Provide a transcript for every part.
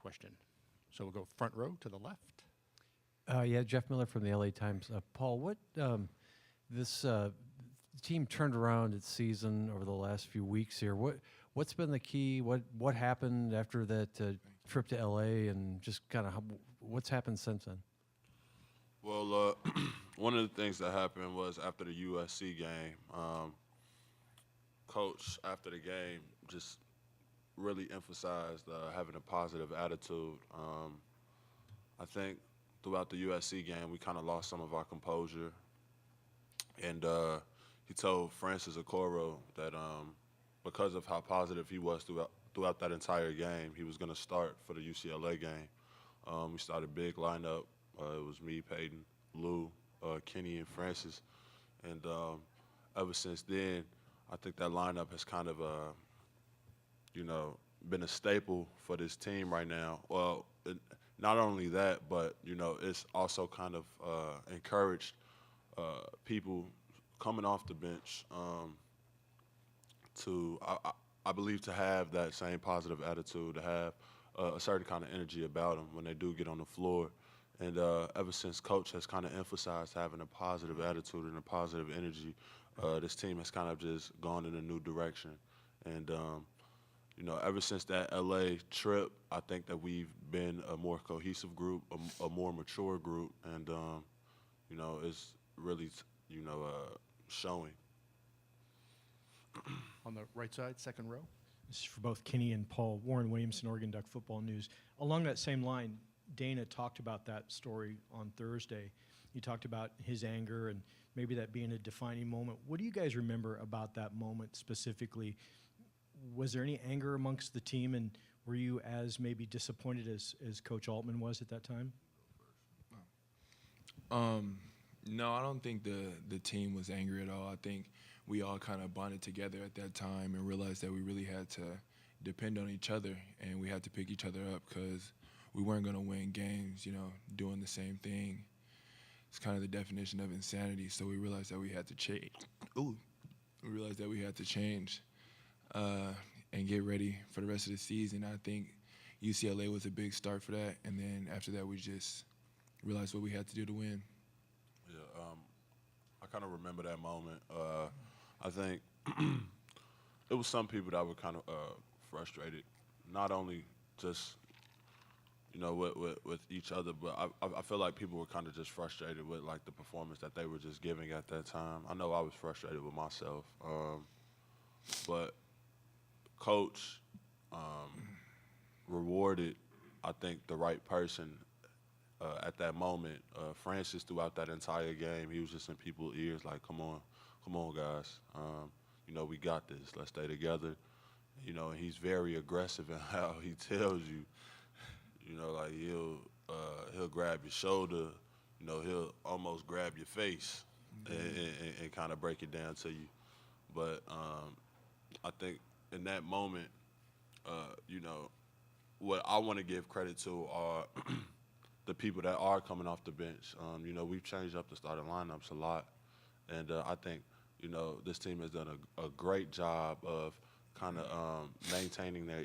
question. So we'll go front row to the left. Yeah, Jeff Miller from the LA Times. Paul, what this team turned around its season over the last few weeks here. What's been the key? What happened after that trip to LA, and just kind of what's happened since then? Well, one of the things that happened was after the USC game, coach after the game just really emphasized having a positive attitude. I think throughout the USC game, we kind of lost some of our composure, and he told Francis Okoro that because of how positive he was throughout that entire game, he was going to start for the UCLA game. We started big lineup. It was me, Peyton, Lou, Kenny, and Francis. And ever since then, I think that lineup has kind of, been a staple for this team right now. Well, not only that, but, it's also kind of encouraged people coming off the bench I believe, to have that same positive attitude, to have a certain kind of energy about them when they do get on the floor. And ever since Coach has kind of emphasized having a positive attitude and a positive energy, this team has kind of just gone in a new direction. And, ever since that LA trip, I think that we've been a more cohesive group, a more mature group, and, it's really, showing. On the right side, second row. This is for both Kenny and Paul. Warren Williamson, Oregon Duck Football News. Along that same line, Dana talked about that story on Thursday. He talked about his anger and maybe that being a defining moment. What do you guys remember about that moment specifically? Was there any anger amongst the team, and were you as maybe disappointed as Coach Altman was at that time? No, I don't think the team was angry at all. I think we all kind of bonded together at that time and realized that we really had to depend on each other, and we had to pick each other up because we weren't going to win games, doing the same thing. It's kind of the definition of insanity. So we realized that we had to change. We realized that we had to change and get ready for the rest of the season. I think UCLA was a big start for that, and then after that we just realized what we had to do to win. Yeah, I kind of remember that moment. I think it was some people that were kind of frustrated, not only just with each other, but I feel like people were kind of just frustrated with like the performance that they were just giving at that time. I know I was frustrated with myself, but Coach rewarded, I think, the right person at that moment. Francis, throughout that entire game, he was just in people's ears like, come on guys, we got this, let's stay together. And he's very aggressive in how he tells you, like he'll grab your shoulder, he'll almost grab your face and kind of break it down to you. But I think in that moment, what I want to give credit to are the people that are coming off the bench. We've changed up the starting lineups a lot, and I think, this team has done a great job of kind of maintaining their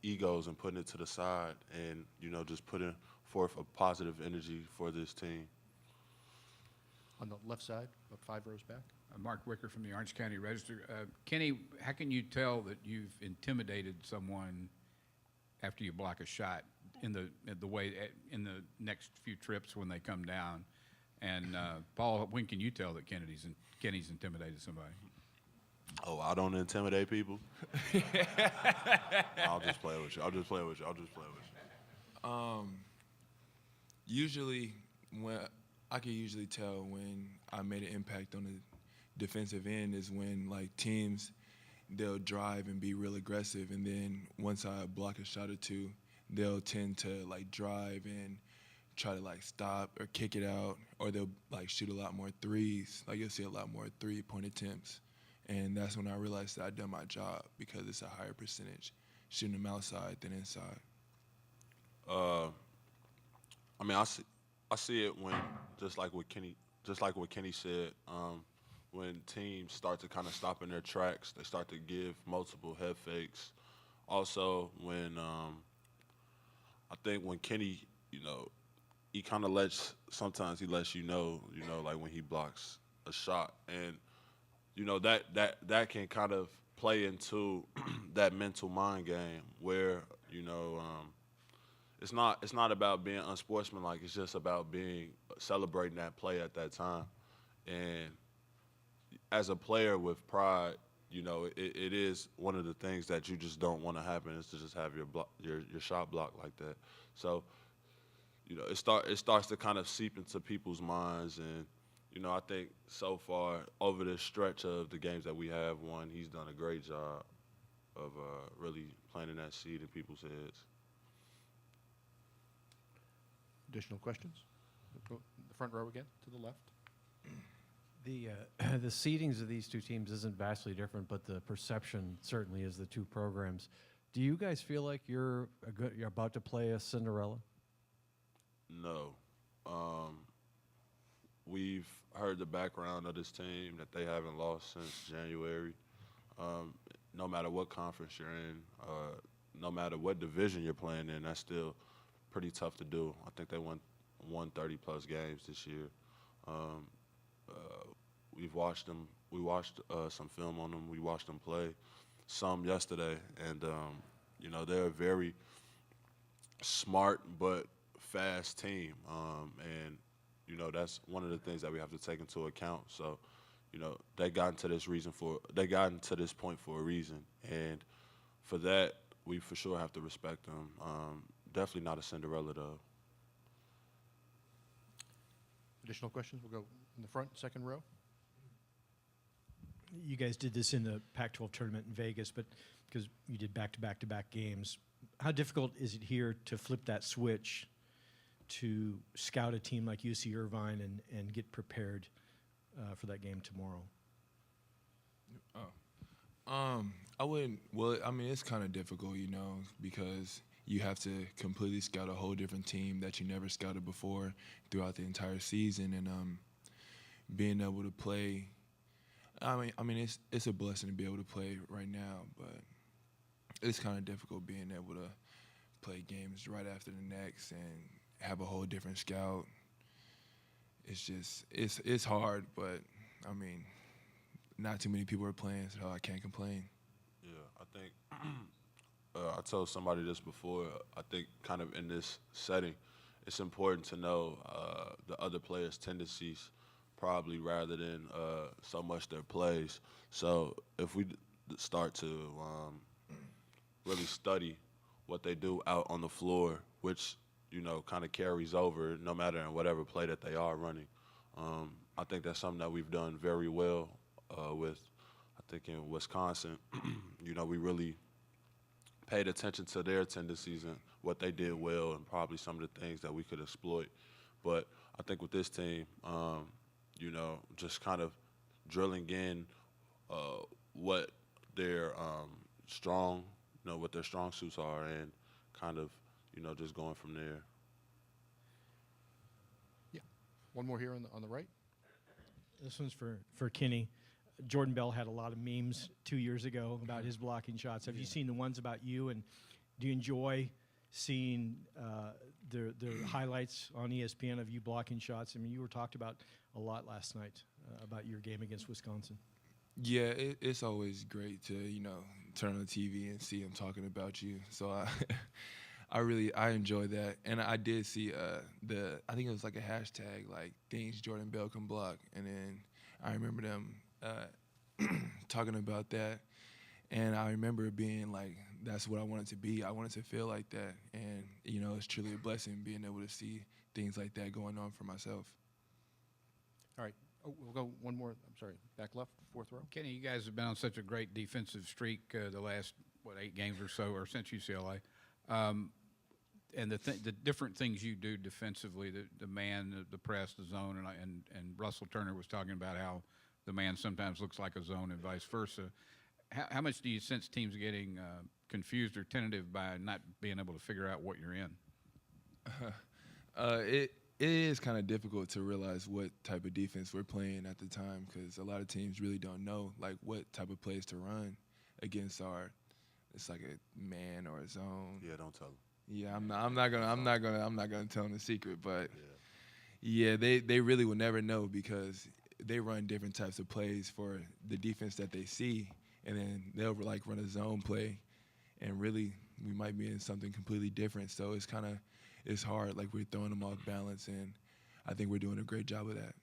egos and putting it to the side and, just putting forth a positive energy for this team. On the left side, about 5 rows back. Mark Wicker from the Orange County Register. Kenny, how can you tell that you've intimidated someone after you block a shot in the next few trips when they come down? And Paul, when can you tell that Kenny's intimidated somebody? Oh, I don't intimidate people. I'll just play with you. Usually, I can usually tell when I made an impact on the defensive end is when like teams, they'll drive and be real aggressive, and then once I block a shot or two, they'll tend to like drive and try to like stop or kick it out, or they'll like shoot a lot more threes. Like you'll see a lot more 3-point attempts. And that's when I realized that I'd done my job because it's a higher percentage shooting them outside than inside. I see it when, just like what Kenny said, when teams start to kind of stop in their tracks, they start to give multiple head fakes. Also, when I think when Kenny, he kind of sometimes he lets like when he blocks a shot, and that can kind of play into that mental mind game where it's not about being unsportsmanlike. It's just about celebrating that play at that time. And as a player with pride, it is one of the things that you just don't want to happen is to just have your shot blocked like that. So, it starts to kind of seep into people's minds. And, I think so far over this stretch of the games that we have won, he's done a great job of really planting that seed in people's heads. Additional questions? Go the front row again, to the left. The the seedings of these two teams isn't vastly different, but the perception certainly is the two programs. Do you guys feel like you're about to play a Cinderella? No. We've heard the background of this team, that they haven't lost since January. No matter what conference you're in, no matter what division you're playing in, that's still pretty tough to do. I think they won 30-plus games this year. We watched some film on them. We watched them play some yesterday, and they're a very smart but fast team, and that's one of the things that we have to take into account. So, they got into this point for a reason, and for that, we for sure have to respect them. Definitely not a Cinderella, though. Additional questions? We'll go in the front, second row. You guys did this in the Pac-12 tournament in Vegas, but because you did back-to-back-to-back games, how difficult is it here to flip that switch to scout a team like UC Irvine and get prepared for that game tomorrow? I wouldn't. Well, I mean, it's kind of difficult, because you have to completely scout a whole different team that you never scouted before throughout the entire season, and being able to play. I mean, it's a blessing to be able to play right now, but it's kind of difficult being able to play games right after the next and have a whole different scout. It's hard, but I mean, not too many people are playing, so I can't complain. Yeah, I think I told somebody this before. I think kind of in this setting, it's important to know the other players' tendencies, probably rather than so much their plays. So if we start to really study what they do out on the floor, which kind of carries over no matter in whatever play that they are running. I think that's something that we've done very well with. I think in Wisconsin, we really paid attention to their tendencies and what they did well, and probably some of the things that we could exploit. But I think with this team, just kind of drilling in what their what their strong suits are, and kind of, just going from there. Yeah. One more here on the right. This one's for Kenny. Jordan Bell had a lot of memes 2 years ago about his blocking shots. Have you seen the ones about you, and do you enjoy seeing the highlights on ESPN of you blocking shots? I mean, you were talked about a lot last night about your game against Wisconsin. Yeah, it's always great to turn on the TV and see them talking about you. So I enjoy that, and I did see I think it was like a hashtag like things Jordan Bell can block, and then I remember them talking about that, and I remember being like, that's what I wanted to be. I wanted to feel like that, and it's truly a blessing being able to see things like that going on for myself. All right. Oh, we'll go one more. I'm sorry. Back left, fourth row. Kenny, you guys have been on such a great defensive streak the last, 8 games or so, or since UCLA. And the different things you do defensively, the man, the press, the zone, and Russell Turner was talking about how the man sometimes looks like a zone and vice versa. How much do you sense teams getting confused or tentative by not being able to figure out what you're in? It is kind of difficult to realize what type of defense we're playing at the time, because a lot of teams really don't know like what type of plays to run against it's like a man or a zone. Yeah, don't tell them. Yeah, I'm not gonna tell them the secret, but yeah, they really will never know because they run different types of plays for the defense that they see, and then they'll like run a zone play, and really we might be in something completely different. So it's hard, like we're throwing them off balance, and I think we're doing a great job of that.